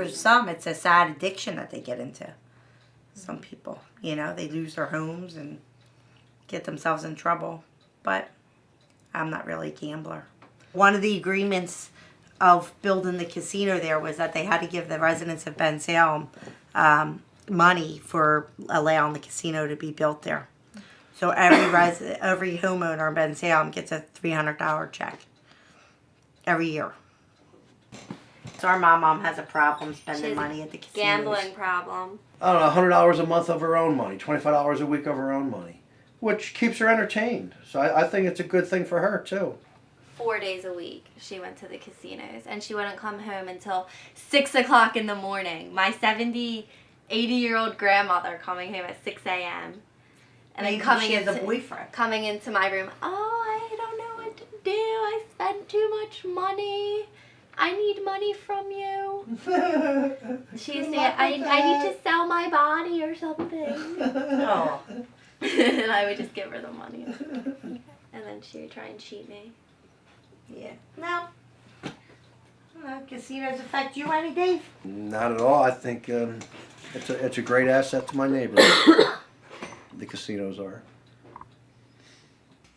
for some, it's a sad addiction that they get into. Some people, you know, they lose their homes and get themselves in trouble. But I'm not really a gambler. One of the agreements of building the casino there was that they had to give the residents of Ben Salem money for allowing the casino to be built there. So every homeowner in Ben Salem gets a $300 check every year. So our mom has a problem spending money at the casino. Gambling problem. I don't know, $100 a month of her own money, $25 a week of her own money, which keeps her entertained. So I think it's a good thing for her too. 4 days a week she went to the casinos, and she wouldn't come home until 6 o'clock in the morning. My 80-year-old grandmother coming home at 6 a.m. and then she has a boyfriend. Coming into my room. Oh, I don't know what to do. I spent too much money. I need money from you. She used to say, I need to sell my body or something. Oh. And I would just give her the money. And then she would try and cheat me. Yeah. No. Casinos affect you any, Dave? Not at all. I think it's a great asset to my neighborhood. The casinos are.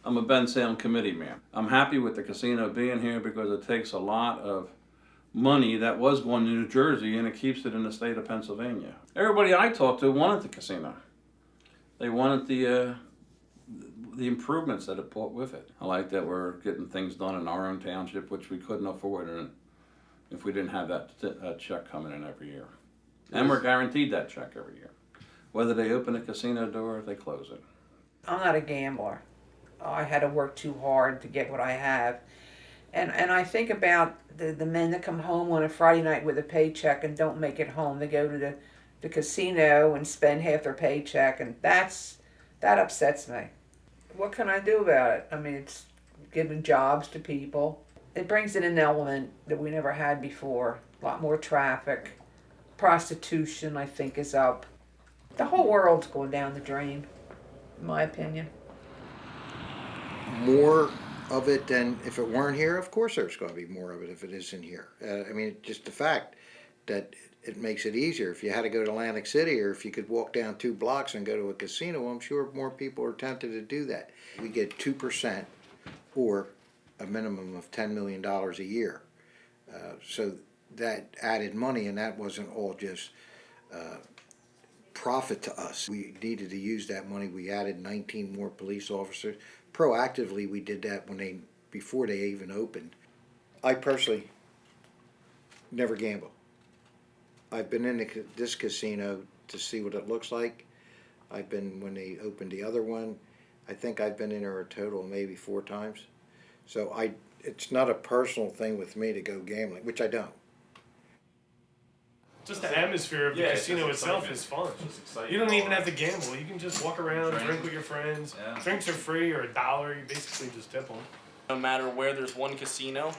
I'm a Ben Salem committee man. I'm happy with the casino being here because it takes a lot of money that was going to New Jersey and it keeps it in the state of Pennsylvania. Everybody I talked to wanted the casino. They wanted the improvements that it brought with it. I like that we're getting things done in our own township, which we couldn't afford if we didn't have that check coming in every year. And we're guaranteed that check every year. Whether they open a casino door or they close it. I'm not a gambler. I had to work too hard to get what I have. And I think about the men that come home on a Friday night with a paycheck and don't make it home. They go to the casino and spend half their paycheck, and that upsets me. What can I do about it? I mean, it's giving jobs to people. It brings in an element that we never had before. A lot more traffic. Prostitution, I think, is up. The whole world's going down the drain, in my opinion. More of it than if it weren't here. Of course there's going to be more of it if it isn't here. I mean, just the fact that it makes it easier. If you had to go to Atlantic City, or if you could walk down 2 blocks and go to a casino, I'm sure more people are tempted to do that. We get 2% or a minimum of $10 million a year. So that added money, and that wasn't all just profit to us. We needed to use that money. We added 19 more police officers. Proactively, we did that before they even opened. I personally never gamble. I've been in this casino to see what it looks like. I've been when they opened the other one. I think I've been in there a total of maybe 4 times. So it's not a personal thing with me to go gambling, which I don't. Just the atmosphere of the casino itself is fun. You don't even have to gamble. You can just walk around, drink with your friends. Yeah. Drinks are free or $1. You basically just tip them. No matter where there's one casino,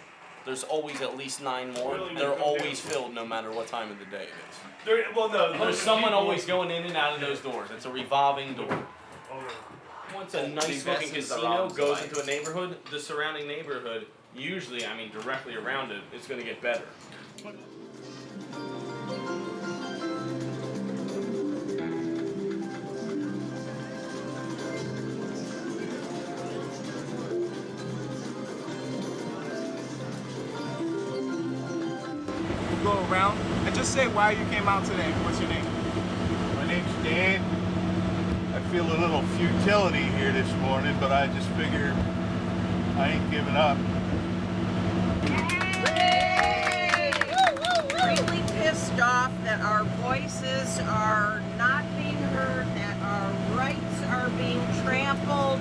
there's always at least 9 more. They're always filled no matter what time of the day it is. There's someone always going in and out of those doors. It's a revolving door. Once a nice looking casino goes into a neighborhood, the surrounding neighborhood, usually, I mean directly around it, it's going to get better. Go around and just say why you came out today. What's your name? My name's Dan. I feel a little futility here this morning, but I just figure I ain't giving up. Really pissed off that our voices are not being heard, that our rights are being trampled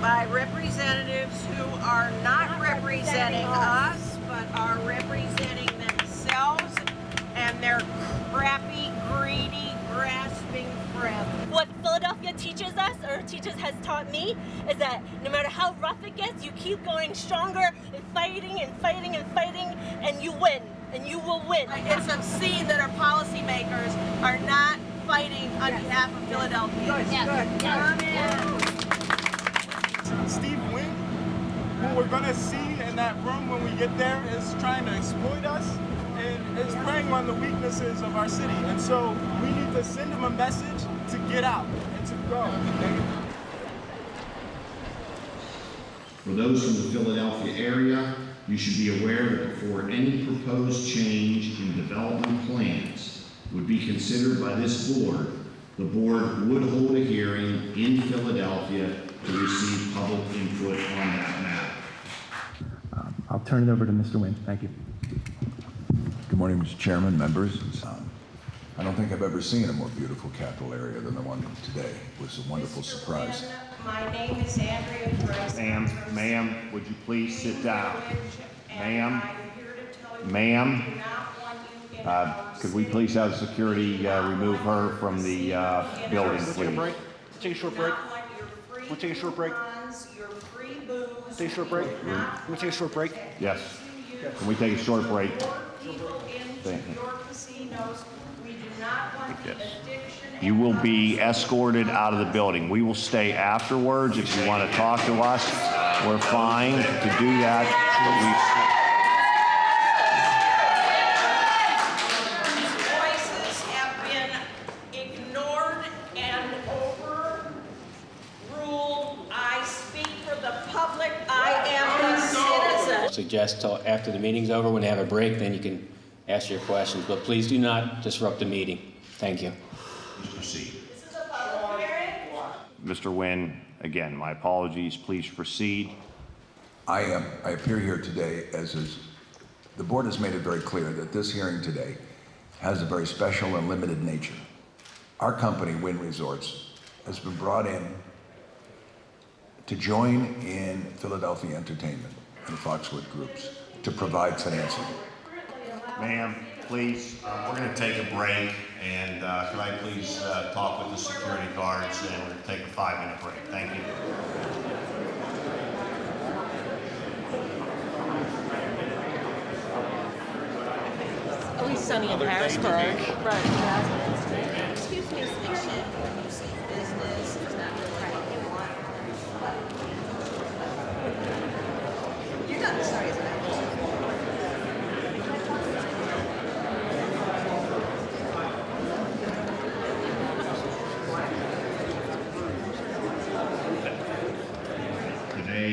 by representatives who are not representing us, but are representing themselves and their crappy, greedy, grasping friends. What Philadelphia teaches us, or has taught me, is that no matter how rough it gets, you keep going stronger and fighting and fighting and fighting, and you win, and you will win. It's obscene that our policymakers are not fighting on behalf of Philadelphia. Steve Wynn, who we're going to see in that room when we get there, is trying to exploit us and is preying on the weaknesses of our city. And so we need to send them a message to get out and to go. For those from the Philadelphia area, you should be aware that before any proposed change in development plans would be considered by this board, the board would hold a hearing in Philadelphia to receive public input on that matter. I'll turn it over to Mr. Nguyen. Thank you. Good morning, Mr. Chairman, members. I don't think I've ever seen a more beautiful capital area than the one today. It was a wonderful surprise. My name is Andrea Grace. Ma'am, would you please sit down? Ma'am, could we please have security remove her from the building, please? Take a short break. We'll take a short break. Take a short break. We'll take a short break. Yes. Can we take a short break? Thank you. You will be escorted out of the building. We will stay afterwards. If you want to talk to us, we're fine to do that. Voices have been ignored and overruled. I speak for the public. I am a citizen. Suggest till after the meeting's over, when they have a break, then you can ask your questions. But please do not disrupt the meeting. Thank you. Proceed. Mr. Nguyen, again, my apologies. Please proceed. I appear here today the board has made it very clear that this hearing today has a very special and limited nature. Our company, Wynn Resorts, has been brought in to join in Philadelphia Entertainment and Foxwood Groups to provide financing. Ma'am, please, we're going to take a break, and could I please talk with the security guards, and we'll take a 5-minute break. Thank you. At least sunny in Harrisburg. Right. Excuse me, security. Business is not really what you want. You're not sorry, isn't it? Today,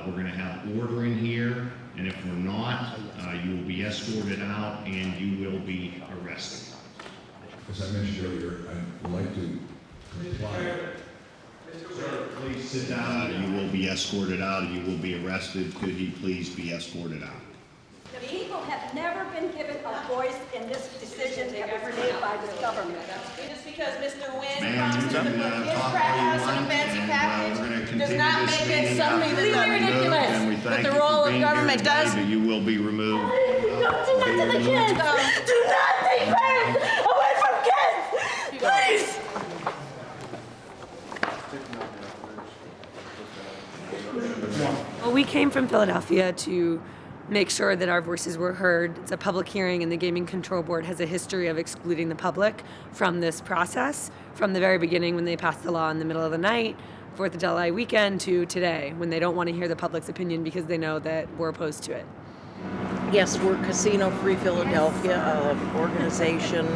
we're going to have order in here, and if we're not, you will be escorted out and you will be arrested. As I mentioned earlier, I would like to comply. Sir, please sit down. You will be escorted out and you will be arrested. Could you please be escorted out? The people have never been given a voice in this decision that was made by the government. Just because Mr. Nguyen Ma'am, promised you to put can his talk frat all you house in a want, fancy and we're going to package continue does not this make it meeting something after completely you're removed, ridiculous. and we But thank the you for role of being here government today, does. but you will be removed. Don't do that to the kids! Do not take parents away from kids! Please! Well, we came from Philadelphia to make sure that our voices were heard. It's a public hearing, and the Gaming Control Board has a history of excluding the public from this process from the very beginning when they passed the law in the middle of the night, 4th of July weekend, to today when they don't want to hear the public's opinion because they know that we're opposed to it. Yes, we're Casino Free Philadelphia, an organization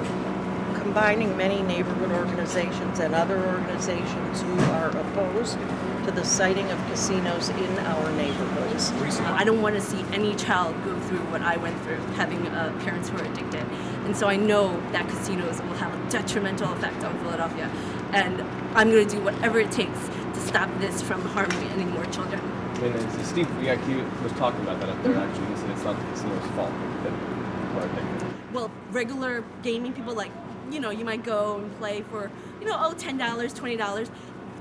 combining many neighborhood organizations and other organizations who are opposed to the siting of casinos in our neighborhoods. I don't want to see any child go through what I went through, having parents who are addicted. And so I know that casinos will have a detrimental effect on Philadelphia. And I'm going to do whatever it takes to stop this from harming any more children. And Steve Viacchi was talking about that up there, actually. He said it's not the casino's fault that people are addicted. Well, regular gaming people, like, you know, you might go and play for, you know, $10, $20.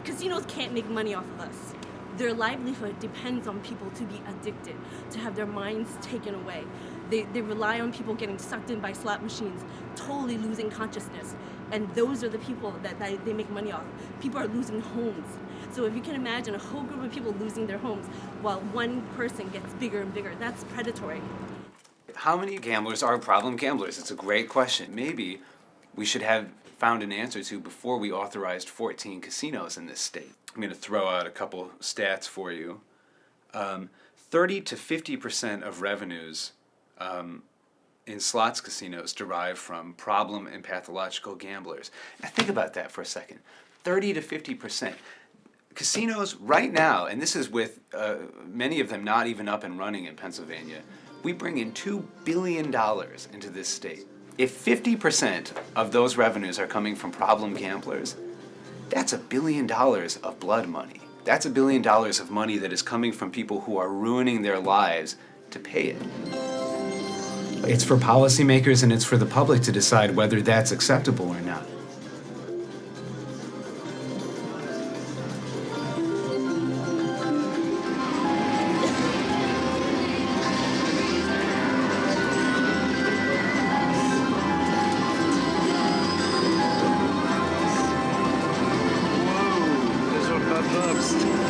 Casinos can't make money off of us. Their livelihood depends on people to be addicted, to have their minds taken away. They rely on people getting sucked in by slot machines, totally losing consciousness. And those are the people that they make money off. People are losing homes. So if you can imagine a whole group of people losing their homes while one person gets bigger and bigger, that's predatory. How many gamblers are problem gamblers? It's a great question. Maybe we should have found an answer to before we authorized 14 casinos in this state. I'm going to throw out a couple stats for you. 30 to 50% of revenues in slots casinos derive from problem and pathological gamblers. Now think about that for a second. 30 to 50%. Casinos right now, and this is with many of them not even up and running in Pennsylvania, we bring in $2 billion into this state. If 50% of those revenues are coming from problem gamblers, that's $1 billion of blood money. That's $1 billion of money that is coming from people who are ruining their lives to pay it. It's for policymakers and it's for the public to decide whether that's acceptable or not. Whoa, those are bumps.